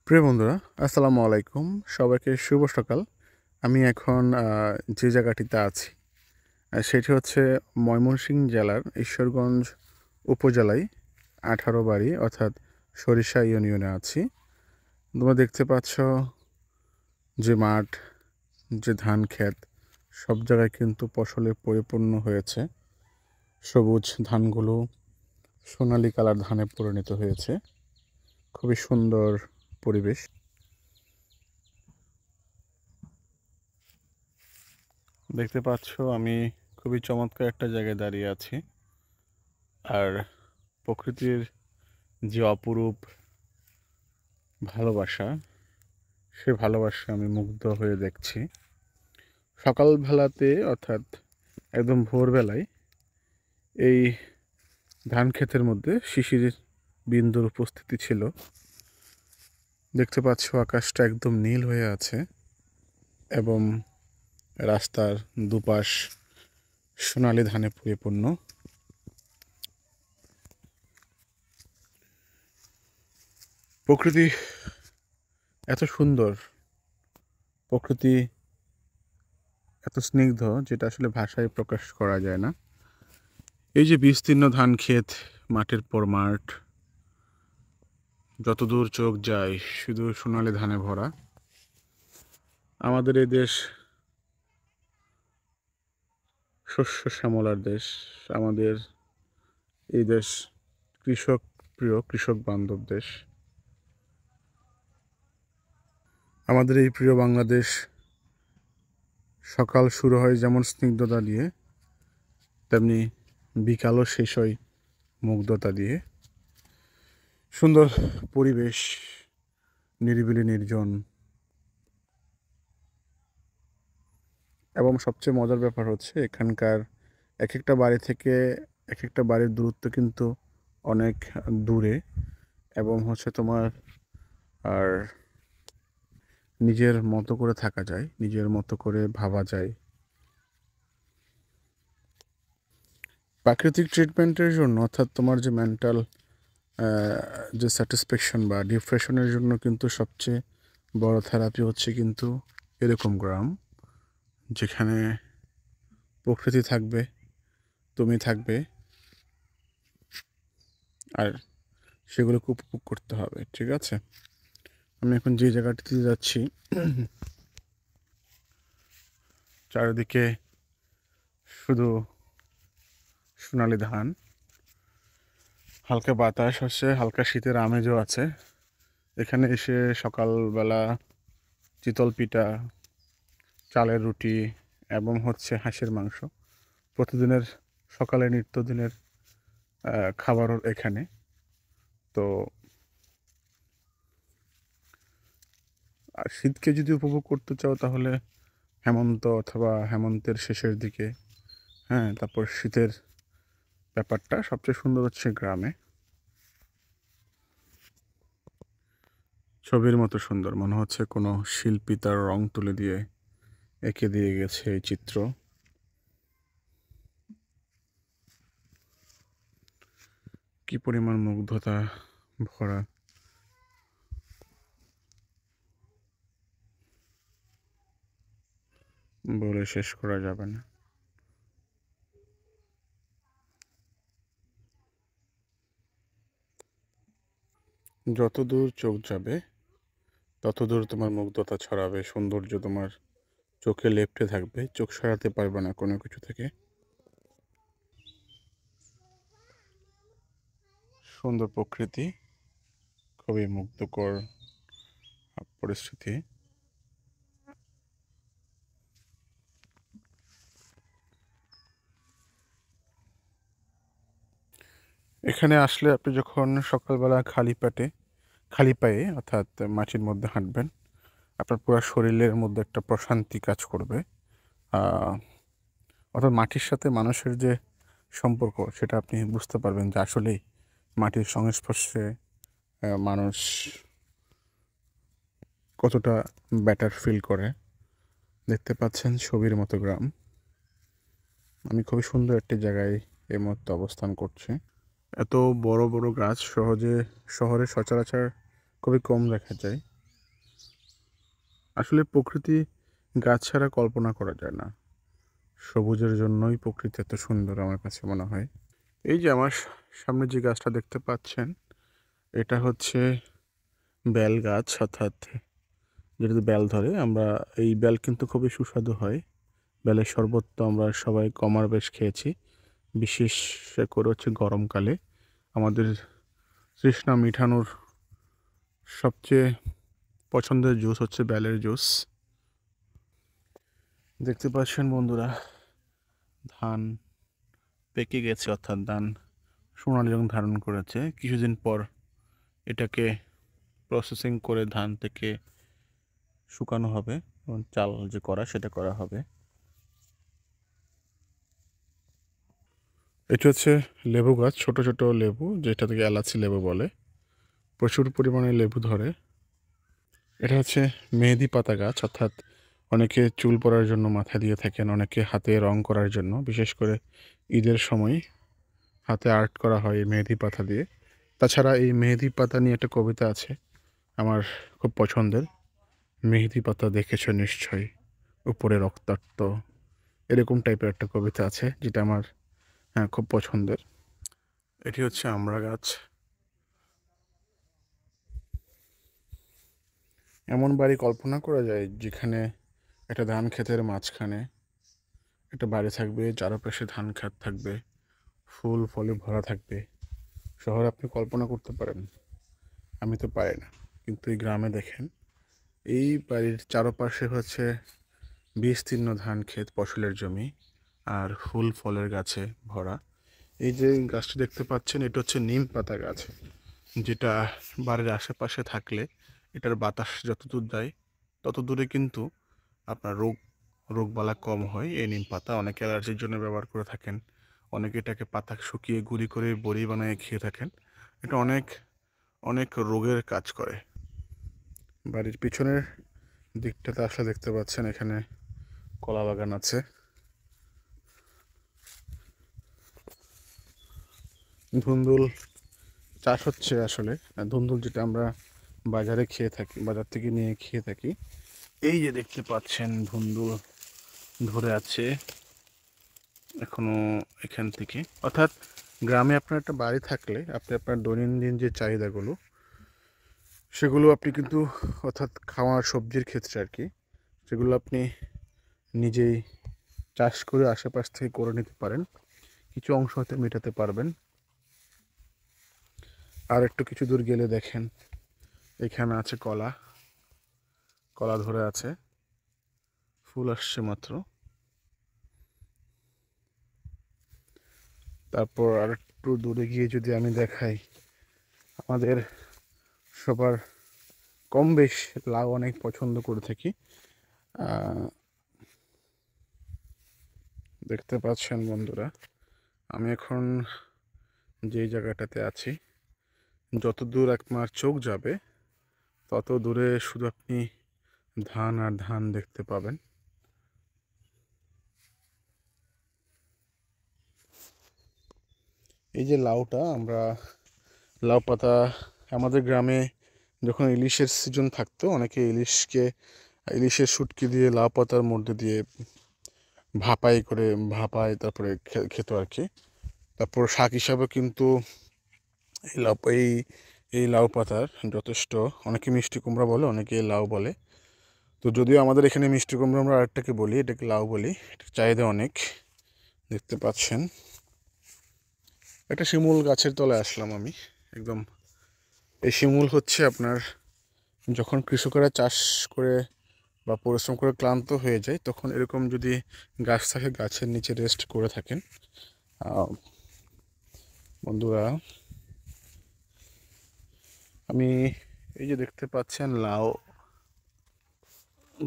প্রিয় বন্ধুরা, আসসালামু আলাইকুম। সবাইকে শুভ সকাল। আমি এখন যে জায়গাটিতে আছি সেটি হচ্ছে ময়মনসিংহ জেলার ঈশ্বরগঞ্জ উপজেলায় ১৮ বাড়ি অর্থাৎ সরিষা ইউনিয়নে আছি। তোমরা দেখতে পাচ্ছ যে মাঠ, যে ধান ক্ষেত, সব জায়গায় কিন্তু ফসলে পরিপূর্ণ হয়েছে। সবুজ ধানগুলো সোনালী কালার ধানে পরিণত হয়েছে। খুবই সুন্দর পরিবেশ। দেখতে পাচ্ছ আমি খুবই চমৎকার একটা জায়গায় দাঁড়িয়ে আছি। আর প্রকৃতির যে অপরূপ ভালোবাসা, সে ভালোবাসা আমি মুগ্ধ হয়ে দেখছি। সকালবেলাতে অর্থাৎ একদম ভোরবেলায় এই ধান ক্ষেতের মধ্যে শিশির বিন্দুর উপস্থিতি ছিল। দেখতে পাচ্ছ আকাশটা একদম নীল হয়ে আছে এবং রাস্তার দুপাশ সোনালী ধানে পরিপূর্ণ। প্রকৃতি এত সুন্দর, প্রকৃতি এত স্নিগ্ধ, যেটা আসলে ভাষায় প্রকাশ করা যায় না। এই যে বিস্তীর্ণ ধান ক্ষেত, মাঠের পর মাঠ, যতদূর চোখ যায় শুধু সোনালী ধানে ভরা। আমাদের এই দেশ শস্য শ্যামলার দেশ। আমাদের এই দেশ কৃষক প্রিয়, কৃষক বান্ধব দেশ। আমাদের এই প্রিয় বাংলাদেশ সকাল শুরু হয় যেমন স্নিগ্ধতা দিয়ে, তেমনি বিকালও শেষ হয় মুগ্ধতা দিয়ে। সুন্দর পরিবেশ, নিরিবিলি নির্জন, এবং সবচেয়ে মজার ব্যাপার হচ্ছে এখানকার এক একটা বাড়ি থেকে এক একটা বাড়ির দূরত্ব কিন্তু অনেক দূরে, এবং হচ্ছে তোমার আর নিজের মতো করে থাকা যায়, নিজের মতো করে ভাবা যায়। প্রাকৃতিক ট্রিটমেন্টের জন্য অর্থাৎ তোমার যে মেন্টাল যে স্যাটিসফ্যাকশন বা ডিপ্রেশনের জন্য কিন্তু সবচেয়ে বড় থেরাপি হচ্ছে কিন্তু এরকম গ্রাম, যেখানে প্রকৃতি থাকবে, তুমি থাকবে, আর সেগুলোকে উপভোগ করতে হবে। ঠিক আছে, আমি এখন যে জায়গাটিতে যাচ্ছি চারিদিকে শুধু সোনালী ধান, হালকা বাতাস আসছে, হালকা শীতের আমেজও আছে। এখানে এসে সকালবেলা চিতল পিঠা, চালের রুটি এবং হচ্ছে হাঁসের মাংস প্রতিদিনের সকালে নিত্যদিনের খাবার এখানে। তো আর শীতকে যদি উপভোগ করতে চাও তাহলে হেমন্ত অথবা হেমন্তের শেষের দিকে, হ্যাঁ, তারপর শীতের ব্যাপারটা সবচেয়ে সুন্দর হচ্ছে গ্রামে। ছবির মতো সুন্দর, মনে হচ্ছে কোনো শিল্পী তার রং তুলে দিয়ে এঁকে দিয়ে গেছে এই চিত্র। কি পরিমাণ মুগ্ধতা ভরা, বলে শেষ করা যাবে না। যত দূর চোখ যাবে তত দূর তোমার মুগ্ধতা ছড়াবে, সৌন্দর্য তোমার চোখে লেপ্টে থাকবে, চোখ সরাতে পারবে না কোনো কিছু থেকে। সুন্দর প্রকৃতি, খুবই মুগ্ধকর পরিস্থিতি। এখানে আসলে আপনি যখন সকালবেলা খালি পায়ে অর্থাৎ মাটির মধ্যে হাঁটবেন, আপনার পুরো শরীরের মধ্যে একটা প্রশান্তি কাজ করবে। অর্থাৎ মাটির সাথে মানুষের যে সম্পর্ক, সেটা আপনি বুঝতে পারবেন যে আসলেই মাটির সংস্পর্শে মানুষ কতটা বেটার ফিল করে। দেখতে পাচ্ছেন ছবির মতো গ্রাম। আমি খুবই সুন্দর একটি জায়গায় এই মুহূর্তে অবস্থান করছি। এত বড় বড় গাছ শহরে সচরাচর খুবই কম দেখা যায়। আসলে প্রকৃতি গাছ ছাড়া কল্পনা করা যায় না। সবুজের জন্যই প্রকৃতি এত সুন্দর আমার কাছে মনে হয়। এই যে আমার সামনে যে গাছটা দেখতে পাচ্ছেন, এটা হচ্ছে বেল গাছ, অর্থাৎ যেটাতে বেল ধরে। আমরা এই বেল কিন্তু খুবই সুস্বাদু হয়। বেলের শরবত তো আমরা সবাই কমার বেশ খেয়েছি, বিশেষ করে হচ্ছে গরমকালে। আমাদের তৃষ্ণা মিটানোর সবচেয়ে পছন্দের জুস হচ্ছে বেলের জুস। দেখতে পাচ্ছেন বন্ধুরা, ধান পেকে গেছে, অর্থাৎ ধান সোনালী রং ধারণ করেছে। কিছুদিন পর এটাকে প্রসেসিং করে ধান থেকে শুকানো হবে এবং চাল যে করা সেটা করা হবে। এটা হচ্ছে লেবু গাছ, ছোট ছোট লেবু, যেটা থেকে এলাচি লেবু বলে। প্রচুর পরিমাণে লেবু ধরে। এটা হচ্ছে মেহেদি পাতা গাছ, অর্থাৎ অনেকে চুল পড়ার জন্য মাথায় দিয়ে থাকেন, অনেকে হাতে রং করার জন্য। বিশেষ করে ঈদের সময় হাতে আর্ট করা হয় এই মেহেদি পাতা দিয়ে। তাছাড়া এই মেহেদি পাতা নিয়ে একটা কবিতা আছে আমার খুব পছন্দের। মেহেদি পাতা দেখেছো নিশ্চয়ই, উপরে রক্তাক্ত, এরকম টাইপের একটা কবিতা আছে, যেটা আমার খুব পছন্দের। এটি হচ্ছে আমড়া গাছ। এমন বাড়ি কল্পনা করা যায় যেখানে একটা ধান ক্ষেতের মাঝখানে একটা বাড়ি থাকবে, চারপাশে ধান ক্ষেত থাকবে, ফুল ফলে ভরা থাকবে। শহরে আপনি কল্পনা করতে পারেন, আমি তো পারি না। কিন্তু এই গ্রামে দেখেন, এই বাড়ির চারপাশে হচ্ছে বিস্তীর্ণ ধান ক্ষেত, ফসলের জমি, আর ফুল ফলের গাছে ভরা। এই যে গাছটি দেখতে পাচ্ছেন, এটা হচ্ছে নিম পাতা গাছ, যেটা বাড়ির আশেপাশে থাকলে এটার বাতাস যতদূর যায় তত দূরে কিন্তু আপনার রোগবালা কম হয়। এই নিম পাতা অনেকে অ্যালার্জির জন্য ব্যবহার করে থাকেন, অনেকে এটাকে পাতা শুকিয়ে গুঁড়ি করে বড়ি বানিয়ে খেয়ে থাকেন। এটা অনেক অনেক রোগের কাজ করে। বাড়ির পিছনের দিকটাতে আসলে দেখতে পাচ্ছেন এখানে কলা বাগান আছে। ধুন্দুল চাষ হচ্ছে আসলে। ধুন্দুল যেটা আমরা বাজারে খেয়ে থাকি, বাজার থেকে নিয়ে খেয়ে থাকি। এই যে দেখতে পাচ্ছেন ধুন্দুল ধরে আছে এখনো এখান থেকে। অর্থাৎ গ্রামে আপনার একটা বাড়ি থাকলে আপনি আপনার দৈনন্দিন যে চাহিদাগুলো সেগুলো আপনি কিন্তু, অর্থাৎ খাওয়ার সবজির ক্ষেত্রে আর কি, সেগুলো আপনি নিজেই চাষ করে আশেপাশ থেকে করে নিতে পারেন, কিছু অংশ হয়তো মেটাতে পারবেন। আর একটু কিছু দূর গেলে দেখেন এখানে আছে কলা, কলা ধরে আছে, ফুল আসছে মাত্র। তারপর আর একটু দূরে গিয়ে যদি আমি দেখাই, আমাদের সবার কম বেশ লাউ অনেক পছন্দ করে থাকি। দেখতে পাচ্ছেন বন্ধুরা, আমি এখন যে জায়গাটাতে আছি, যত দূর আপনার চোখ যাবে তত দূরে শুধু আপনি ধান আর ধান দেখতে পাবেন। এই যে লাউটা, আমরা লাউ পাতা আমাদের গ্রামে যখন ইলিশের সিজন থাকতো, অনেকে ইলিশের শুটকি দিয়ে লাউ পাতার মধ্যে দিয়ে ভাপায় তারপরে খেত আর কি। তারপর শাক হিসাবে কিন্তু এই লাউ এই এই লাউ পাতার যথেষ্ট, অনেকে মিষ্টি কুমড়া বলে, অনেকে লাউ বলে। তো যদিও আমাদের এখানে মিষ্টি কুমড়া আমরা আরেকটাকে বলি, এটাকে লাউ বলি। এটার চাহিদা অনেক। দেখতে পাচ্ছেন একটা শিমুল গাছের তলায় আসলাম আমি একদম। এই শিমুল হচ্ছে আপনার, যখন কৃষকেরা চাষ করে বা পরিশ্রম করে ক্লান্ত হয়ে যায়, তখন এরকম যদি গাছ থাকে, গাছের নিচে রেস্ট করে থাকেন। বন্ধুরা, আমি এই যে দেখতে পাচ্ছেন লাউ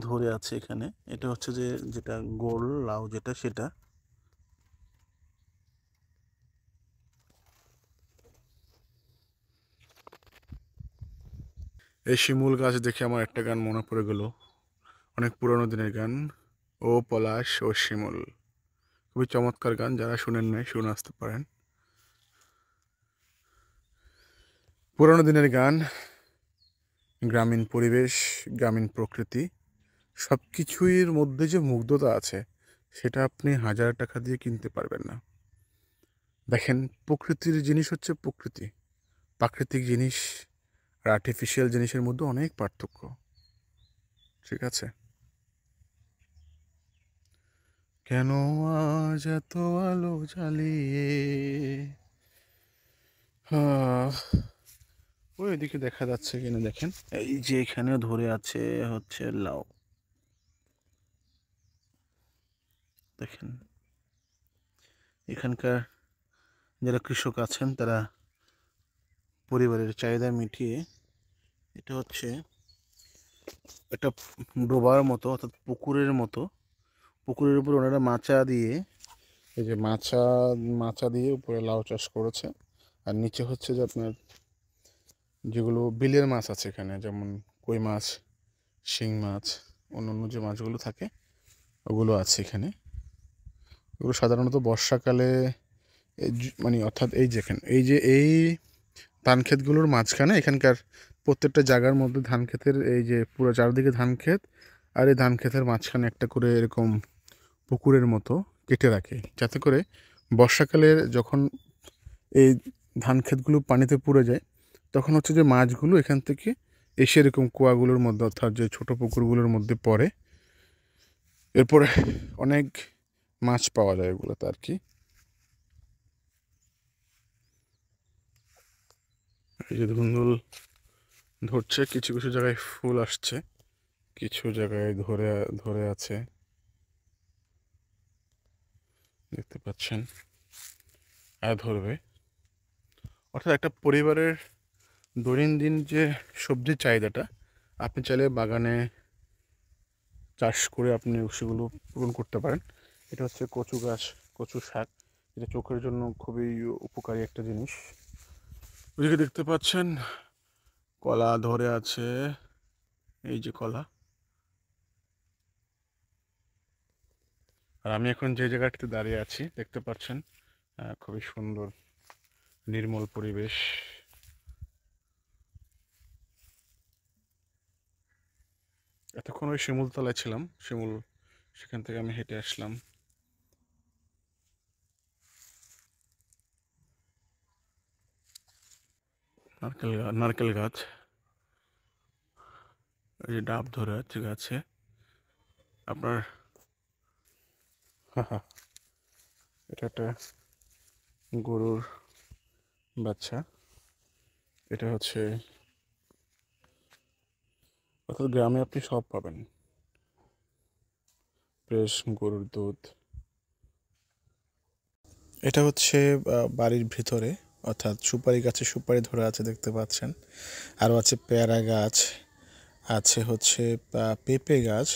ধরে আছে এখানে, এটা হচ্ছে যে যেটা গোল লাউ যেটা সেটা। এই শিমুল গাছ দেখে আমার একটা গান মনে পড়ে গেল, অনেক পুরোনো দিনের গান, ও পলাশ ও শিমুল। খুবই চমৎকার গান, যারা শুনেন নাই শুনে আসতে পারেন। পুরোনো দিনের গান, গ্রামীণ পরিবেশ, গ্রামীণ প্রকৃতি, সব কিছুর মধ্যে যে মুগ্ধতা আছে সেটা আপনি 1000 টাকা দিয়ে কিনতে পারবেন না। দেখেন, প্রকৃতির জিনিস হচ্ছে প্রকৃতি। প্রাকৃতিক জিনিস আর আর্টিফিশিয়াল জিনিসের মধ্যে অনেক পার্থক্য। ঠিক আছে? কেন আজ এত আলো জ্বালিয়ে ওই দিকে দেখা যাচ্ছে কিনা দেখেন, এই যে এখানে ধরে আছে হচ্ছে লাউ। দেখেন, এখানকার যারা কৃষক আছেন তারা পরিবারের চাহিদা মিটিয়ে, এটা হচ্ছে একটা ডোবার মতো অর্থাৎ পুকুরের মতো, পুকুরের উপর ওনারা মাচা দিয়ে, এই যে মাচা দিয়ে উপরে লাউ চাষ করেছে। আর নিচে হচ্ছে যে আপনার যেগুলো বিলের মাছ আছে এখানে, যেমন কই মাছ, শিং মাছ, অন্যান্য যে মাছগুলো থাকে ওগুলো আছে এখানে। ওগুলো সাধারণত বর্ষাকালে মানে অর্থাৎ এই যেখানে এই ধান ক্ষেতগুলোর মাঝখানে, এখানকার প্রত্যেকটা জায়গার মধ্যে ধান ক্ষেতের এই যে পুরো চারদিকে ধান ক্ষেত, আর এই ধান ক্ষেতের মাঝখানে একটা করে এরকম পুকুরের মতো কেটে রাখে, যাতে করে বর্ষাকালে যখন এই ধান ক্ষেতগুলো পানিতে পুড়ে যায় তখন হচ্ছে যে মাছগুলো এখান থেকে এসে এরকম কুয়াগুলোর মধ্যে অর্থাৎ যে ছোটো পুকুরগুলোর মধ্যে পড়ে, এরপরে অনেক মাছ পাওয়া যায় এগুলোতে আর কি। এই যে ধুন্দুল ধরছে, কিছু কিছু জায়গায় ফুল আসছে, কিছু জায়গায় ধরে আছে, দেখতে পাচ্ছেন, আর ধরবে। অর্থাৎ একটা পরিবারের দৈনন্দিন যে সবজির চাহিদাটা আপনি চাইলে বাগানে চাষ করে আপনি সেগুলো পূরণ করতে পারেন। এটা হচ্ছে কচু গাছ, কচু শাক, এটা চোখের জন্য খুবই উপকারী একটা জিনিস। ওইদিকে দেখতে পাচ্ছেন কলা ধরে আছে, এই যে কলা। আর আমি এখন যে জায়গাটিতে দাঁড়িয়ে আছি দেখতে পাচ্ছেন খুবই সুন্দর নির্মল পরিবেশ। এতক্ষণ ওই শিমুলতলায় ছিলাম, সেখান থেকে আমি হেঁটে আসলাম। নারকেল গাছ, এই যে ডাব ধরে আছে গাছে আপনার। এটা একটা গরুর বাচ্চা। এটা হচ্ছে, অর্থাৎ গ্রামে আপনি সব পাবেন, ফ্রেশ গরুর দুধ। এটা হচ্ছে বাড়ির ভিতরে, অর্থাৎ সুপারি গাছে সুপারি ধরে আছে দেখতে পাচ্ছেন। আরও আছে পেয়ারা গাছ, আছে হচ্ছে পেঁপে গাছ।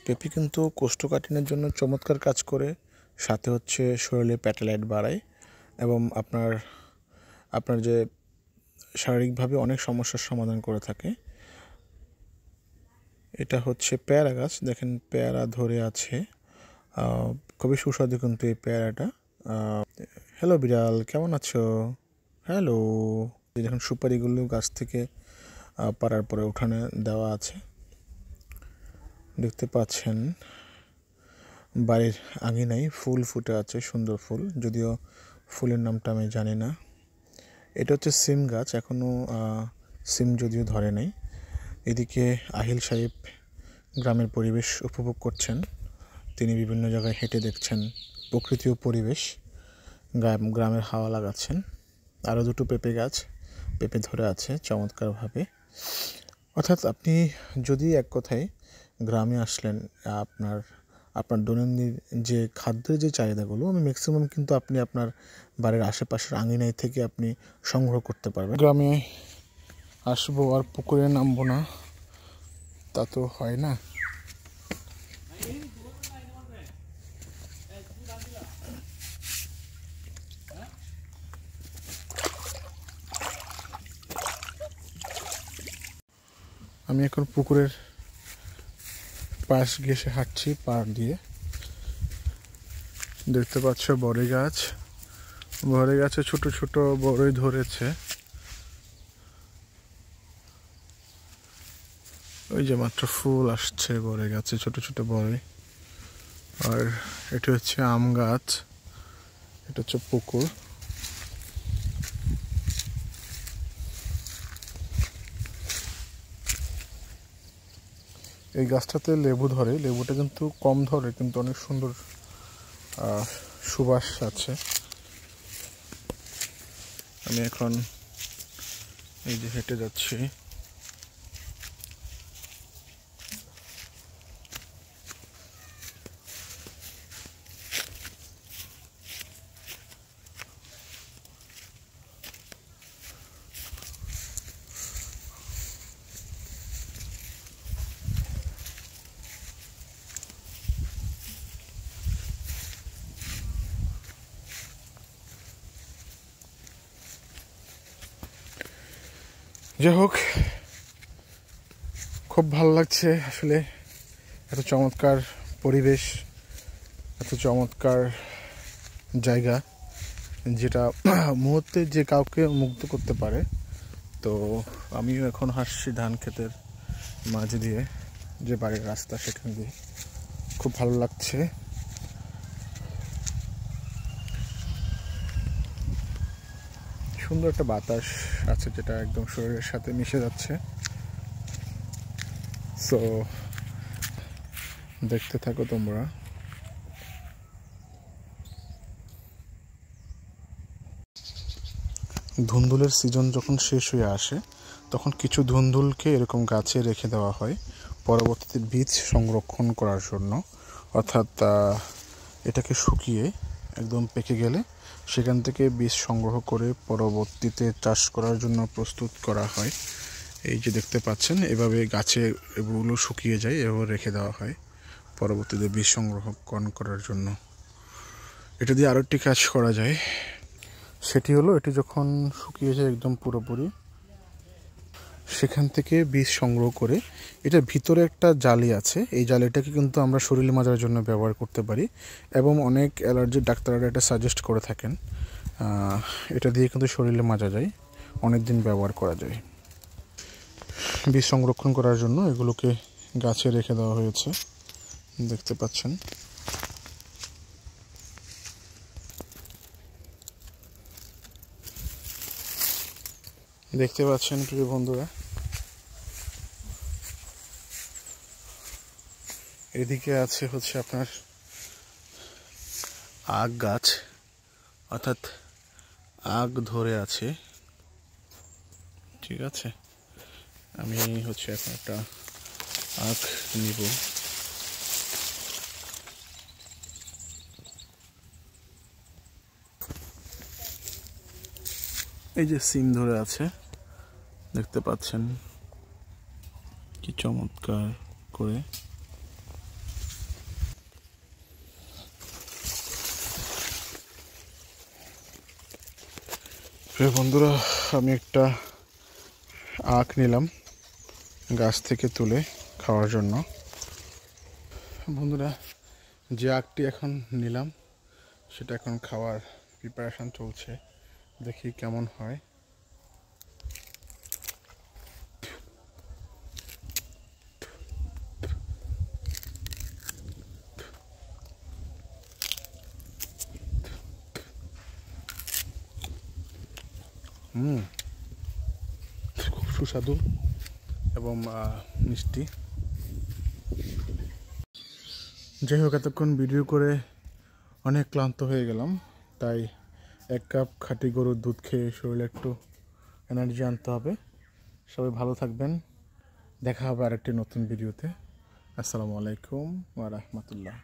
পেঁপে কিন্তু কোষ্ঠকাঠিন্যের জন্য চমৎকার কাজ করে, সাথে হচ্ছে শরীরে প্যাটেলাইট বাড়ায় এবং আপনার যে শারীরিকভাবে অনেক সমস্যার সমাধান করে থাকে। এটা হচ্ছে পেয়ারা গাছ, দেখেন পেয়ারা ধরে আছে, খুবই সুস্বাদু কিন্তু এই পেয়ারাটা। হ্যালো বিড়াল, কেমন আছো? হ্যালো। দেখুন সুপারিগুলো গাছ থেকে পাড়ার পরে উঠানে দেওয়া আছে, দেখতে পাচ্ছেন। বাড়ির আঙিনায় ফুল ফুটে আছে, সুন্দর ফুল, যদিও ফুলের নামটা আমি জানি না। এটা হচ্ছে সিম গাছ, এখনও সিম যদিও ধরে নাই। এদিকে আহিল সাহেব গ্রামের পরিবেশ উপভোগ করছেন, তিনি বিভিন্ন জায়গায় হেঁটে দেখছেন প্রকৃতি ও পরিবেশ, গ্রামের হাওয়া লাগাচ্ছেন। আরও দুটো পেঁপে গাছ, পেঁপে ধরে আছে চমৎকারভাবে। অর্থাৎ আপনি যদি এক কথায় গ্রামে আসলেন, আপনার দৈনন্দিন যে খাদ্যের যে চাহিদাগুলো আমি ম্যাক্সিমাম কিন্তু আপনি আপনার বাড়ির আশেপাশের আঙিনায় থেকে আপনি সংগ্রহ করতে পারবেন। গ্রামে আসবো আর পুকুরে নামবো না, তা তো হয় না। আমি এখন পুকুরের পাশ ঘেঁষে হাঁটছি, পাড় দিয়ে। দেখতে পাচ্ছ বড়ই গাছে ছোট ছোট বড়ই ধরেছে। ওই যে মাত্র ফুল আসছে বড়ে গাছে, ছোট ছোট বড়ে। আর এটা হচ্ছে আম গাছ, এটা হচ্ছে পুকুর। এই গাছটাতে লেবু ধরে, লেবুটা কিন্তু কম ধরে, কিন্তু অনেক সুন্দর সুবাস আছে। আমি এখন এই যে হেঁটে যাচ্ছি। যাই হোক, খুব ভালো লাগছে আসলে। এত চমৎকার পরিবেশ, এত চমৎকার জায়গা, যেটা মুহূর্তে যে কাউকে মুগ্ধ করতে পারে। তো আমিও এখন হাঁটছি ধান ক্ষেতের মাঝে দিয়ে, যে বাড়ির রাস্তা সেখান দিয়ে। খুব ভালো লাগছে। সুন্দর একটা বাতাস আছে, যেটা একদম শরীরের সাথে মিশে যাচ্ছে। সো দেখতে থাকো তোমরা। ধুন্দুলের সিজন যখন শেষ হয়ে আসে, তখন কিছু ধুন্দুলকে এরকম গাছে রেখে দেওয়া হয় পরবর্তীতে বীজ সংরক্ষণ করার জন্য। অর্থাৎ এটাকে শুকিয়ে একদম পেকে গেলে সেখান থেকে বীজ সংগ্রহ করে পরবর্তীতে চাষ করার জন্য প্রস্তুত করা হয়। এই যে দেখতে পাচ্ছেন, এভাবে গাছে এগুলো শুকিয়ে যায়, এভাবে রেখে দেওয়া হয় পরবর্তীতে বীজ সংরক্ষণ করার জন্য। এটা দিয়ে আরও একটি কাজ করা যায়, সেটি হলো এটি যখন শুকিয়ে যায় একদম পুরোপুরি, সেখান থেকে বীজ সংগ্রহ করে, এটার ভিতরে একটা জালি আছে, এই জালিটাকে কিন্তু আমরা শরীরে মাজার জন্য ব্যবহার করতে পারি। এবং অনেক অ্যালার্জির ডাক্তাররা এটা সাজেস্ট করে থাকেন। এটা দিয়ে কিন্তু শরীরে মাজা যায়, অনেক দিন ব্যবহার করা যায়। বীজ সংরক্ষণ করার জন্য এগুলোকে গাছে রেখে দেওয়া হয়েছে, দেখতে পাচ্ছেন। দেখতে পাচ্ছেন প্রিয় বন্ধুরা, এদিকে আছে হচ্ছে আপনার আখ গাছ, অর্থাৎ আখ ধরে আছে। ঠিক আছে, আমি হচ্ছে এখন একটা আখ নিব। এই যে সিম ধরে আছে, দেখতে পাচ্ছেন কি চমৎকার করে। প্রিয় বন্ধুরা, আমি একটা আখ নিলাম গাছ থেকে তুলে খাওয়ার জন্য। বন্ধুরা, যে আখটি এখন নিলাম সেটা এখন খাওয়ার প্রিপারেশন চলছে, দেখি কেমন হয়। খুব সুস্বাদু এবং মিষ্টি। যাই হোক, এতক্ষণ ভিডিও করে অনেক ক্লান্ত হয়ে গেলাম, তাই 1 কাপ খাঁটি গরুর দুধ খেয়ে শরীরে একটু এনার্জি আনতে হবে। সবাই ভালো থাকবেন, দেখা হবে আরেকটি নতুন ভিডিওতে। আসসালামু আলাইকুম ওয়া রাহমাতুল্লাহ।